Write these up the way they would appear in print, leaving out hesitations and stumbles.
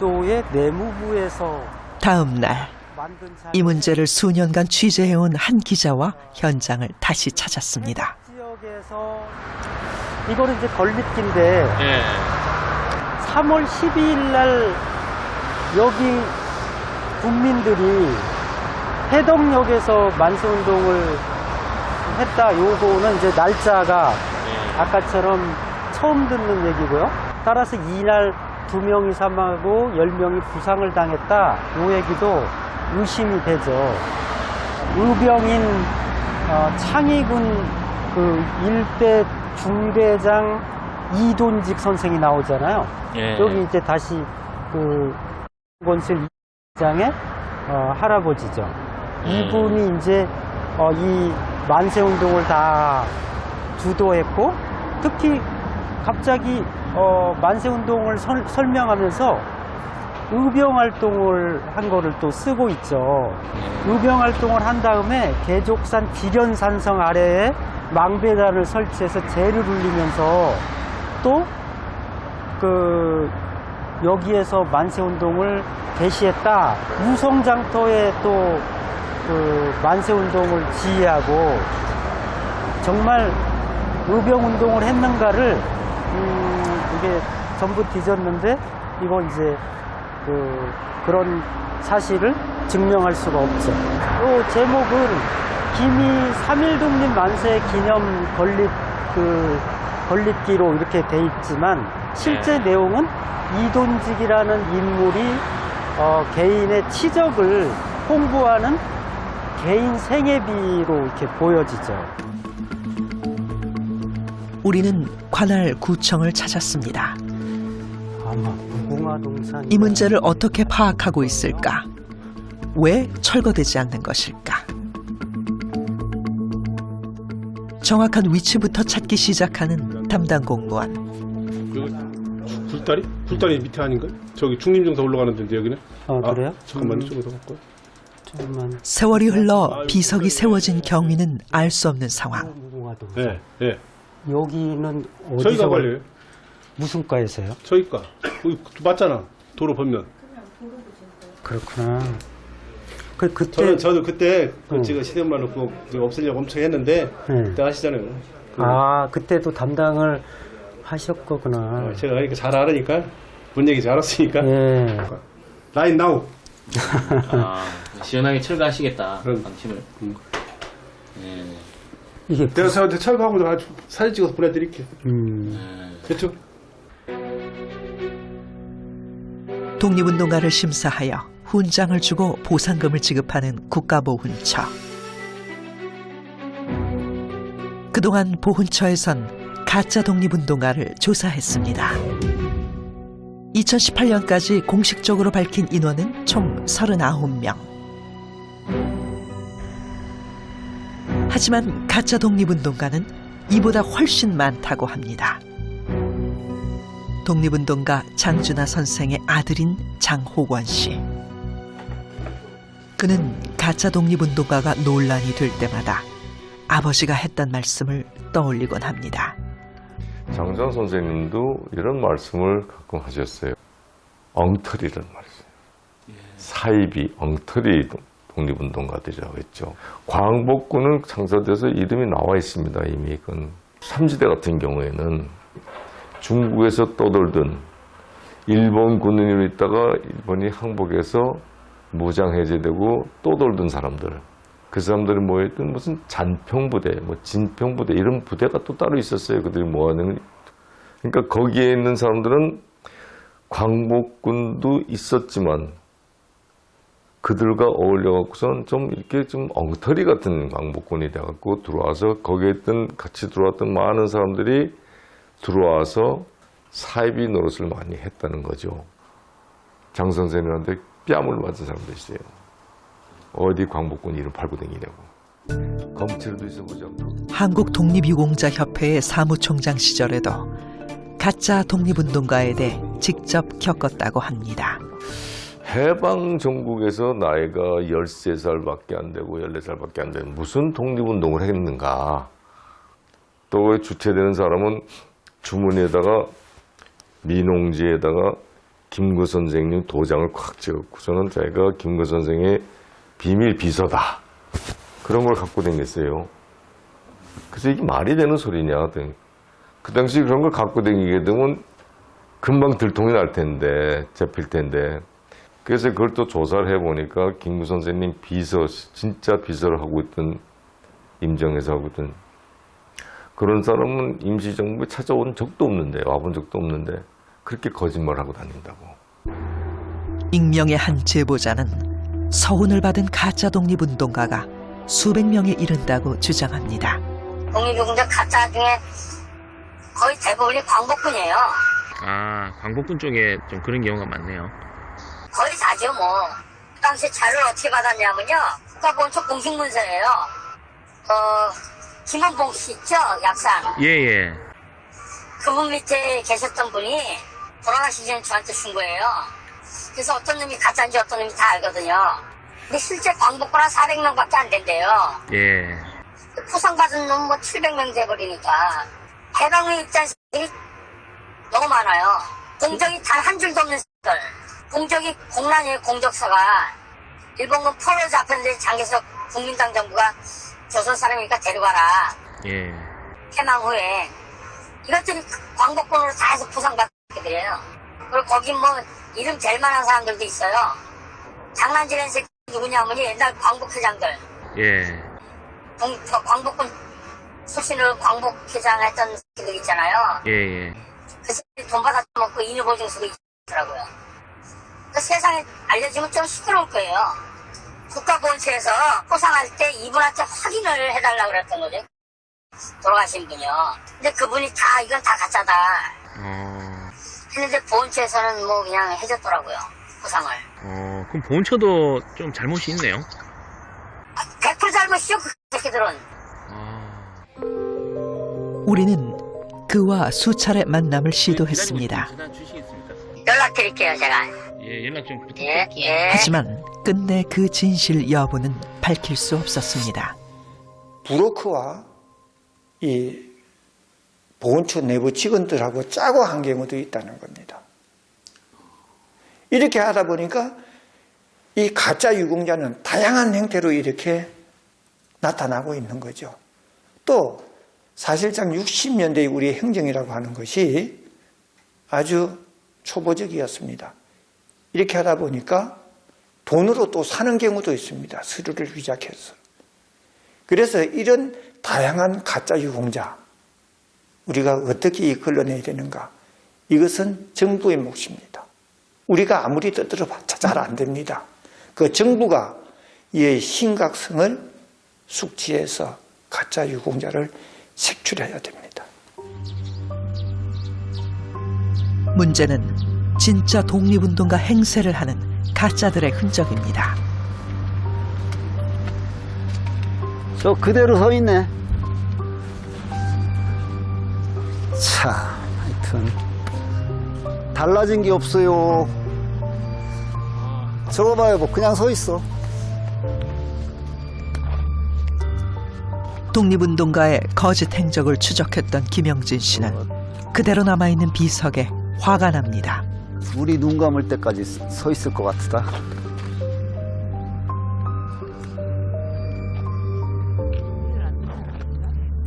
여의도의 내무부에서 다음 날 만든 이 문제를 수년간 취재해온 한 기자와 현장을 다시 찾았습니다. 지역에서 이거는 이제 건립기인데 3월 12일 날 여기 국민들이 해덕역에서 만세운동을 했다. 요거는 이제 날짜가 아까처럼 처음 듣는 얘기고요. 따라서 이날 2명이 사망하고 10명이 부상을 당했다. 요 얘기도 의심이 되죠. 의병인 창의군 그 일대 중대장 이돈직 선생이 나오잖아요. 여기 이제 다시 그 건설 장의 할아버지죠. 이분이 이제 이 만세운동을 다 주도했고, 특히 갑자기 만세운동을 설명하면서 의병활동을 한 거를 또 쓰고 있죠. 의병활동을 한 다음에 계족산 기련산성 아래에 망배단을 설치해서 재를 울리면서 또 그 여기에서 만세운동을 개시했다. 무성장터에 또 그 만세운동을 지휘하고 정말 의병운동을 했는가를 이게 전부 뒤졌는데, 이거 이제 그런 사실을 증명할 수가 없죠. 또 제목은 기미 3.1 독립 만세 기념 건립기로 이렇게 돼 있지만 실제 내용은 이돈직이라는 인물이 개인의 치적을 홍보하는 개인 생애비로 이렇게 보여지죠. 우리는 관할 구청을 찾았습니다. 아마 무궁화동산 이 문제를 어떻게 파악하고 있을까? 왜 철거되지 않는 것일까? 정확한 위치부터 찾기 시작하는 담당 공무원. 여기 굴다리 밑에 아닌가? 저기 중림정사 올라가는 데인데 여기는? 그래요? 잠깐만요. 조금 더 갈까요? 조금만. 세월이 흘러 비석이 세워진 경위는 알 수 없는 상황. 무궁화동산. 네. 여기는 어디서 저희가 관리해요. 무슨 과에서요? 저희가. 여기 맞잖아. 도로 보면. 그렇구나. 그때 저도 그때 제가 시대만 놓고 없애려고 엄청 했는데 그때 아시잖아요. 그때도 담당을 하셨구나. 제가 이렇게 잘 알으니까 문 얘기 잘 알았으니까. 예. 라인 나우. 시원하게 철거하시겠다. 방침을. 이게 내가 저한테 철거하고 사진 찍어서 보내드릴게요. 그렇죠? 독립운동가를 심사하여 훈장을 주고 보상금을 지급하는 국가보훈처. 그동안 보훈처에선 가짜 독립운동가를 조사했습니다. 2018년까지 공식적으로 밝힌 인원은 총 39명. 하지만 가짜 독립운동가는 이보다 훨씬 많다고 합니다. 독립운동가 장준하 선생의 아들인 장호권 씨. 그는 가짜 독립운동가가 논란이 될 때마다 아버지가 했던 말씀을 떠올리곤 합니다. 장준하 선생님도 이런 말씀을 가끔 하셨어요. 엉터리란 말이죠. 사이비, 엉터리 독립운동가들이라고 했죠. 광복군은 창설돼서 이름이 나와 있습니다. 이미 그건 삼지대 같은 경우에는 중국에서 떠돌던 일본 군인으로 있다가 일본이 항복해서 무장 해제되고 떠돌던 사람들, 그 사람들이 모였던 무슨 잔평부대, 진평부대 이런 부대가 또 따로 있었어요. 그들이 모아놓은. 그러니까 거기에 있는 사람들은 광복군도 있었지만 그들과 어울려갖고선 좀 이렇게 좀 엉터리 같은 광복군이 돼갖고 들어와서 거기에 같이 들어왔던 많은 사람들이 들어와서 사이비 노릇을 많이 했다는 거죠. 장 선생님한테 뺨을 맞은 사람들이세요. 어디 광복군 이름 팔고 다니냐고. 검찰도 있어보지 않고. 한국독립유공자협회의 사무총장 시절에도 가짜 독립운동가에 대해 직접 겪었다고 합니다. 해방 전국에서 나이가 13살밖에 안 되고 14살밖에 안 되는 무슨 독립운동을 했는가. 또 주최되는 사람은 주머니에다가 민홍지에다가 김구 선생님 도장을 콱 찍었고 저는 제가 김구 선생의 비밀 비서다. 그런 걸 갖고 다녔어요. 그래서 이게 말이 되는 소리냐. 그 당시 그런 걸 갖고 다니게 되면 금방 들통이 날 텐데, 잡힐 텐데. 그래서 그걸 또 조사를 해보니까 김구 선생님 비서, 진짜 비서를 하고 있던, 임정에서 하고 있던 그런 사람은 임시정부에 찾아온 적도 없는데, 와본 적도 없는데 그렇게 거짓말하고 다닌다고. 익명의 한 제보자는 서훈을 받은 가짜 독립운동가가 수백 명에 이른다고 주장합니다. 독립유공자 가짜 중에 거의 대부분이 광복군이에요. 아, 광복군 쪽에 좀 그런 경우가 많네요. 거의 다죠 뭐. 그 당시 자료를 어떻게 받았냐면요. 국가보훈처 공식문서예요. 김원봉 씨 있죠? 약산. 예. 그분 밑에 계셨던 분이 돌아가시기 전에 저한테 준 거예요. 그래서 어떤 놈이 가짜인지 어떤 놈이 다 알거든요. 근데 실제 광복군 한 400명밖에 안 된대요. 예. 포상받은 놈 뭐 700명 돼버리니까 해방의 입장들이 너무 많아요. 공적이 단 한 줄도 없는 들 공적이 공란이에요. 공적서가 일본군 포로 잡혔는데 장개석 국민당 정부가 조선 사람이니까 데려가라. 예. 해방 후에 이것들이 광복군으로 다 해서 포상받게 돼요. 그리고 거기 뭐 이름 제일 많은 사람들도 있어요. 장난질하는 새끼 누구냐면 옛날 광복회장들. 예. 광복군 출신으로 광복회장 했던 새끼들 있잖아요. 예. 그 새끼들 돈 받아 먹고 인유보증 쓰고 있더라고요. 그 세상에 알려지면 좀 시끄러울 거예요. 국가보훈처에서 포상할 때 이분한테 확인을 해달라고 그랬던 거죠. 돌아가신 분이요. 근데 그분이 다 이건 다 가짜다 했는데 보훈처에서는 뭐 그냥 해줬더라고요. 포상을. 그럼 보훈처도 좀 잘못이 있네요. 100% 잘못이죠. 그 새끼들은. 우리는 그와 수차례 만남을 시도했습니다. 연락드릴게요, 제가. 예, 연락 좀 부탁드릴게요. 예. 하지만 끝내 그 진실 여부는 밝힐 수 없었습니다. 브로커와 이 보훈처 내부 직원들하고 짜고 한 경우도 있다는 겁니다. 이렇게 하다 보니까 이 가짜 유공자는 다양한 형태로 이렇게 나타나고 있는 거죠. 또 사실상 60년대의 우리 행정이라고 하는 것이 아주 초보적이었습니다. 이렇게 하다 보니까 돈으로 또 사는 경우도 있습니다. 서류를 위작해서. 그래서 이런 다양한 가짜 유공자 우리가 어떻게 걸러내야 되는가? 이것은 정부의 몫입니다. 우리가 아무리 떠들어봤자 잘 안 됩니다. 그 정부가 이의 심각성을 숙지해서 가짜 유공자를 색출해야 됩니다. 문제는 진짜 독립운동가 행세를 하는 가짜들의 흔적입니다. 저 그대로 서 있네. 자, 하여튼 달라진 게 없어요. 저거 봐요, 뭐 그냥 서 있어. 독립운동가의 거짓 행적을 추적했던 김영진 씨는 그대로 남아있는 비석에 화가 납니다. 우리 눈 감을 때까지 서 있을 것 같다.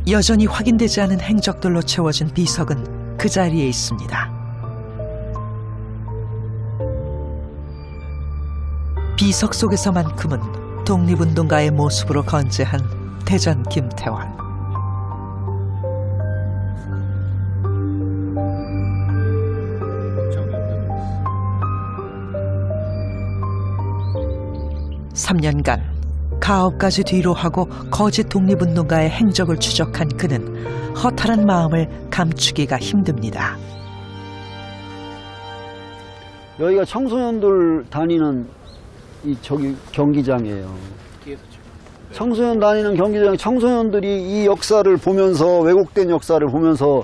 여전히 확인되지 않은 행적들로 채워진 비석은 그 자리에 있습니다. 비석 속에서만큼은 독립운동가의 모습으로 건재한 대전 김태원. (3년간) 가업까지 뒤로 하고 거짓 독립운동가의 행적을 추적한 그는 허탈한 마음을 감추기가 힘듭니다. 여기가 청소년들 다니는 저기 경기장이에요. 청소년 다니는 경기장에 청소년들이 이 역사를 보면서 왜곡된 역사를 보면서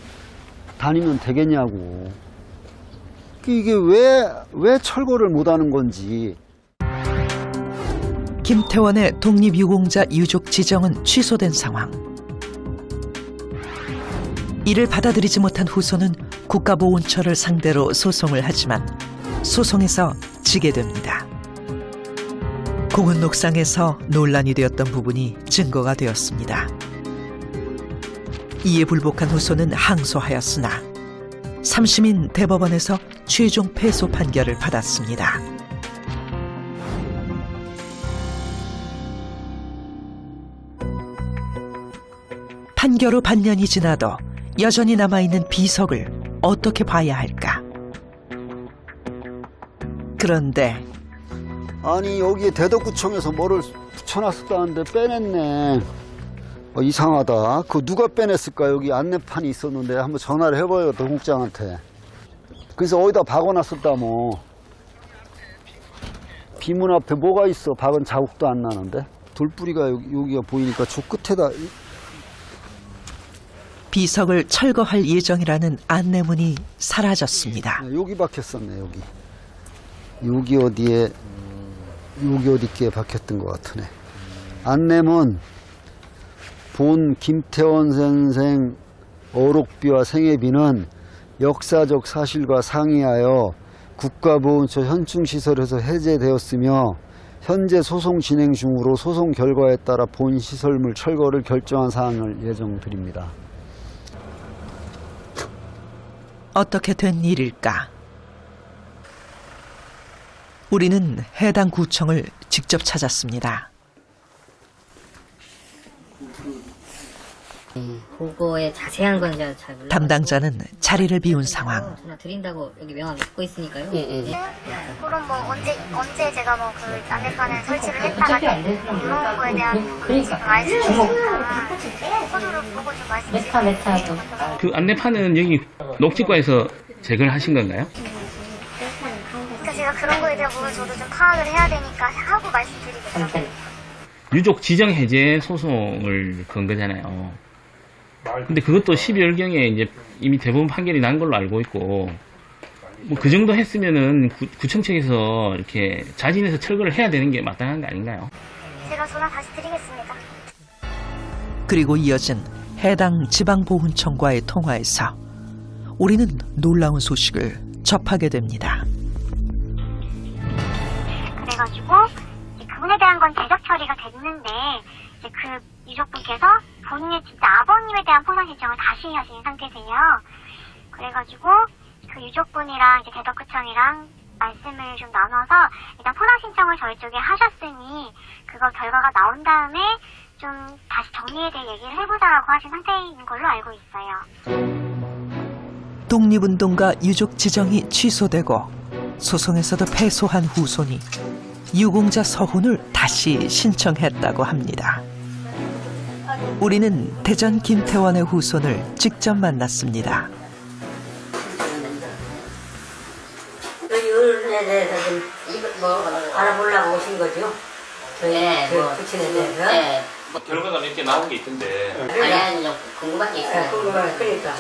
다니면 되겠냐고. 이게 왜 철거를 못하는 건지. 김태원의 독립유공자 유족 지정은 취소된 상황. 이를 받아들이지 못한 후손은 국가보훈처를 상대로 소송을 하지만 소송에서 지게 됩니다. 공은 녹상에서 논란이 되었던 부분이 증거가 되었습니다. 이에 불복한 후손은 항소하였으나 3심인 대법원에서 최종 패소 판결을 받았습니다. 판결 후 반년이 지나도 여전히 남아있는 비석을 어떻게 봐야 할까? 그런데 아니 여기에 대덕구청에서 뭐를 붙여놨었다는데 빼냈네. 이상하다. 그거 누가 빼냈을까? 여기 안내판이 있었는데 한번 전화를 해봐요, 동국장한테. 그래서 어디다 박아놨었다 뭐. 비문 앞에 뭐가 있어? 박은 자국도 안 나는데. 돌뿌리가 여기가 보이니까 저 끝에다. 비석을 철거할 예정이라는 안내문이 사라졌습니다. 여기 박혔었네, 여기. 여기 어디에, 여기 어디께 박혔던 것 같으네. 안내문, 본 김태원 선생 어록비와 생애비는 역사적 사실과 상의하여 국가보훈처 현충시설에서 해제되었으며 현재 소송 진행 중으로 소송 결과에 따라 본 시설물 철거를 결정한 사항을 예정드립니다. 어떻게 된 일일까? 우리는 해당 구청을 직접 찾았습니다. 그거에 자세한 건 제가 잘 몰라요. 담당자는 자리를 비운 상황. 전화 드린다고 여기 명함 갖고 있으니까요. 그럼 뭐 언제 제가 뭐 그 안내판을 설치를 했다가 이런 거에 대한 지금 말씀이니까 코드를 보고 좀 말씀 주시면 그 안내판은 여기 녹지과에서 제거를 하신 건가요? 그러니까 제가 그런 거에 대한 부분 저도 좀 파악을 해야 되니까 하고 말씀드리겠죠. 유족 지정 해제 소송을 건 거잖아요. 근데 그것도 12월경에 이제 이미 대법원 판결이 난 걸로 알고 있고, 뭐 그 정도 했으면은 구청 측에서 이렇게 자진해서 철거를 해야 되는 게 마땅한 거 아닌가요? 제가 전화 다시 드리겠습니다. 그리고 이어진 해당 지방보훈청과의 통화에서 우리는 놀라운 소식을 접하게 됩니다. 그래가지고 이제 그분에 대한 건 대적 처리가 됐는데 이제 그 유족분께서 본인의 진짜 아버님에 대한 포상 신청을 다시 하신 상태세요. 그래가지고 그 유족분이랑 이제 대덕구청이랑 말씀을 좀 나눠서 일단 포상 신청을 저희 쪽에 하셨으니 그거 결과가 나온 다음에 좀 다시 정리에 대해 얘기를 해보자라고 하신 상태인 걸로 알고 있어요. 독립운동가 유족 지정이 취소되고 소송에서도 패소한 후손이 유공자 서훈을 다시 신청했다고 합니다. 우리는 대전 김태원의 후손을 직접 만났습니다. 저희 어른에 대해서 좀 알아보려고 오신 거죠? 네, 그 부친에 대해서? 네. 결과가 몇 개 나온 게 있던데. 아니, 궁금한 게 있어요. 그러니까.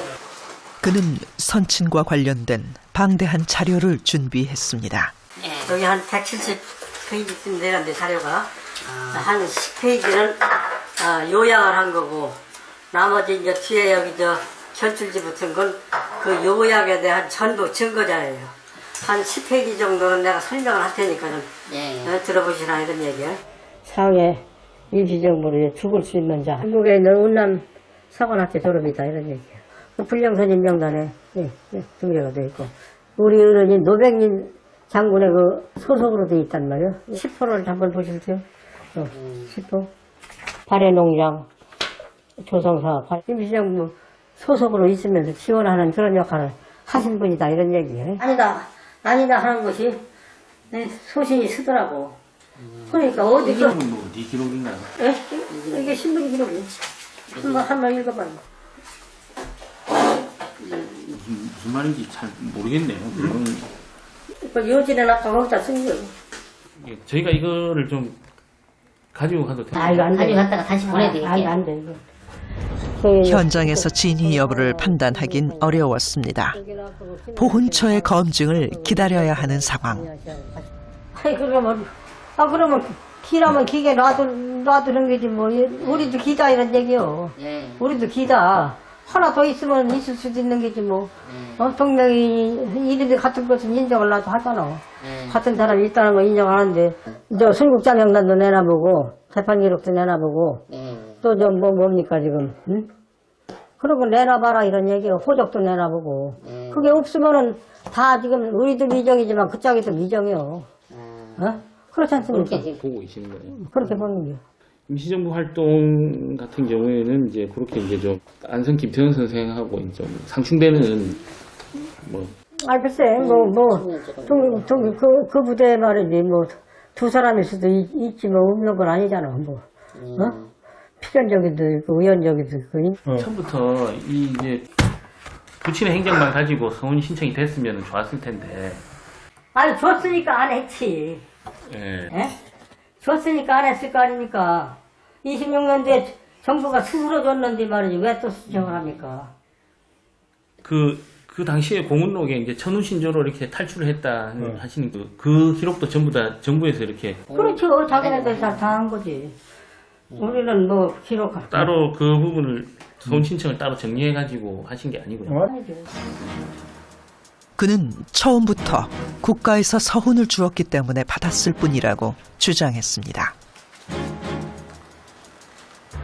그는 선친과 관련된 방대한 자료를 준비했습니다. 여기 한 170페이지쯤 되는데 자료가 한 10페이지는 요약을 한 거고 나머지 이제 뒤에 여기 저 견출지 붙은 건 그 요약에 대한 전부 증거잖아요. 한 10페이지 정도는 내가 설명을 할 테니까 좀 들어보시라 이런 얘기야. 상해 임시정부로 죽을 수 있는 자. 한국에 있는 운남 사관학교 졸업이다 이런 얘기야. 불량선임 명단에 등재가 돼 있고 우리 어른이 노백린 장군의 그 소속으로 돼 있단 말이야. 10호를 한번 보실게요. 10호 발해농장 조성사업 임시정부 소속으로 있으면서 지원하는 그런 역할을 하신 분이다 이런 얘기예요. 아니다 하는 것이 소신이 쓰더라고. 그러니까 어디 이 기록은 뭐 네 기록인가요? 예? 이게 신분 기록이에요. 한번 읽어봐요. 무슨 말인지 잘 모르겠네요. 그 요지는 아까 거기다 쓴 거예요. 저희가 이거를 좀 가지고 가도 돼요? 이거 안 돼. 가져갔다가 다시 보내드릴게요. 안 돼, 이거. 현장에서 진위 여부를 판단하긴 어려웠습니다. 보훈처의 검증을 기다려야 하는 상황. 아니, 그러면 기라면 기계 놔두는 거지, 뭐. 우리도 기다, 이런 얘기요. 우리도 기다. 하나 더 있으면 있을 수도 있는 게지 뭐. 동명이 이름이 같은 것은 인정을 나도 하잖아. 같은 사람이 있다는 거 인정하는데 저 순국자 명단도 내놔보고 재판 기록도 내놔보고 또 저 뭡니까 지금 응? 그런 거 내놔봐라 이런 얘기예요. 호적도 내놔보고 그게 없으면은 다 지금 우리도 미정이지만 그쪽에도 미정이요. 어? 그렇지 않습니까? 그렇게 보고 계시는 거예요. 그렇게 보는 게. 임시정부 활동 같은 경우에는 이제 그렇게 이제 좀 안성 김태현 선생하고 좀 상충되는 뭐 글쎄, 그 부대 말이지, 두 사람일 수도 있지, 없는 건 아니잖아, 필연적이도 있고, 의연적이도 있고. 처음부터 이제 부친의 행정만 가지고 서훈 신청이 됐으면 좋았을 텐데. 아니, 줬으니까 안 했지. 예. 예? 줬으니까 안 했을 거 아닙니까? 26년도에 정부가 스스로 줬는데 말이지, 왜 또 수정을 합니까? 그 당시에 공문록에 이제 천우신조로 이렇게 탈출을 했다 하시는 그 기록도 전부 다 정부에서 이렇게. 그렇죠. 자기네들 다 한 거지. 우리는 기록. 따로 그 부분을 서훈 신청을 따로 정리해가지고 하신 게 아니고요. 그는 처음부터 국가에서 서훈을 주었기 때문에 받았을 뿐이라고 주장했습니다.